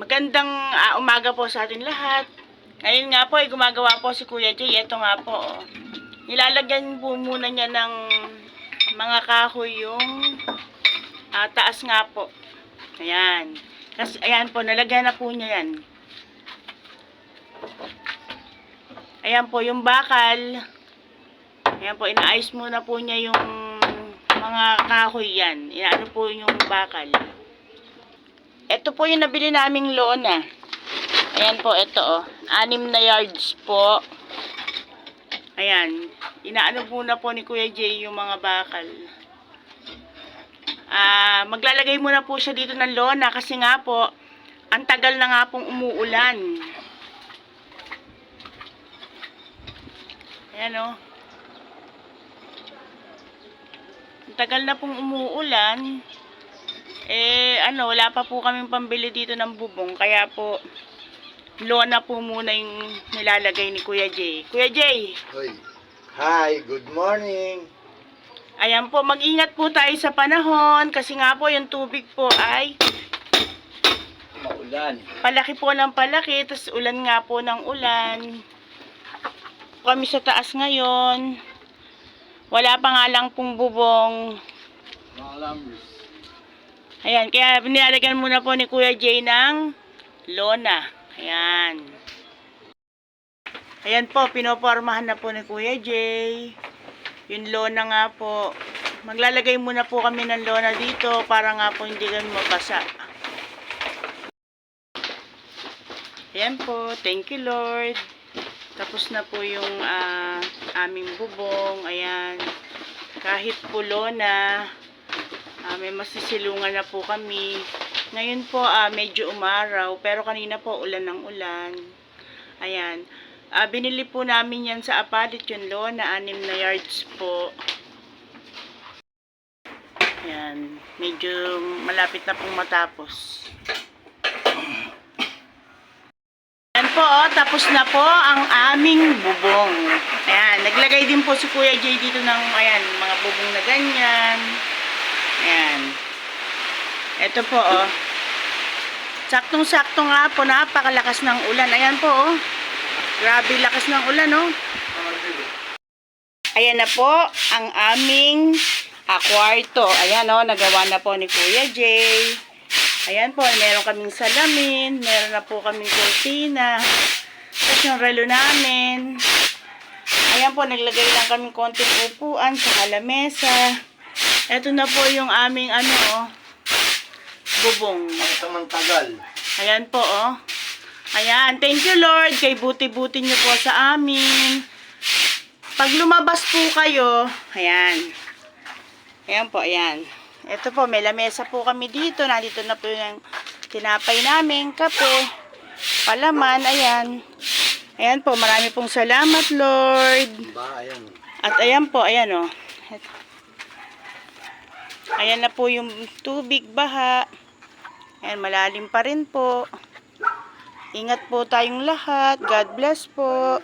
Magandang umaga po sa atin lahat. Ngayon nga po ay gumagawa po si Kuya Jay. Ito nga po. Nilalagyan po muna niya ng mga kahoy yung taas nga po. Ayan. Kasi ayan po, nalagyan na po niya yan. Ayan po yung bakal. Ayan po, inaayos muna po niya yung mga kahoy yan. Inaano po yung bakal. Ito po yung nabili naming lona. Ayan po, ito oh. 6 na yards po. Ayan. Inaano muna po ni Kuya Jay yung mga bakal. Maglalagay muna po siya dito ng lona kasi nga po, ang tagal na nga pong umuulan. Ayan oh. Ang tagal na pong umuulan. Wala pa po kaming pambili dito ng bubong. Kaya po, lona po muna yung nilalagay ni Kuya Jay. Kuya Jay! Hoy. Hi, good morning. Ayan po, mag-ingat po tayo sa panahon. Kasi nga po, yung tubig po ay Maulan. palaki po ng palaki. Tapos ulan nga po ng ulan. Kami sa taas ngayon. Wala pa nga lang pong bubong. Mga lambers. Ayan, kaya nilalagyan muna po ni Kuya Jay ng lona. Ayan. Ayan po, pinopormahan na po ni Kuya Jay. Yung lona nga po. Maglalagay muna po kami ng lona dito para nga po hindi kami mabasa. Ayan po, thank you Lord. Tapos na po yung aming bubong. Ayan. Kahit po lona. May masisilungan na po kami. Ngayon po, medyo umaraw. Pero kanina po, ulan ng ulan. Ayan. Binili po namin yan sa Apalit yung lona. 6 na yards po. Ayan. Medyo malapit na pong matapos. Ayan po, tapos na po ang aming bubong. Ayan. Naglagay din po si Kuya Jay dito ng mga bubong na ganyan. Ayan. Ito po, oh. Saktong-sakto nga po, napakalakas ng ulan. Ayan po, oh. Grabe lakas ng ulan, oh. Ayan na po, ang aming kwarto. Ayan, oh, nagawa na po ni Kuya Jay. Ayan po, meron kaming salamin. Meron na po kaming kurtina. Tapos yung relo namin. Ayan po, naglagay lang kaming konting upuan sa lamesa. Ito na po yung aming bubong. Samantagal. Ayan po, oh. Ayan, thank you Lord. Kay buti-buti niyo po sa amin. Pag lumabas po kayo, ayan. Ayan po, ayan. Ito po, may lamesa po kami dito. Nandito na po yung tinapay namin, kape, palaman, ayan. Ayan po, marami pong salamat Lord. Ayan. At ayan po, ayan oh. Ayan na po yung tubig, baha. Ayan, malalim pa rin po. Ingat po tayong lahat. God bless po.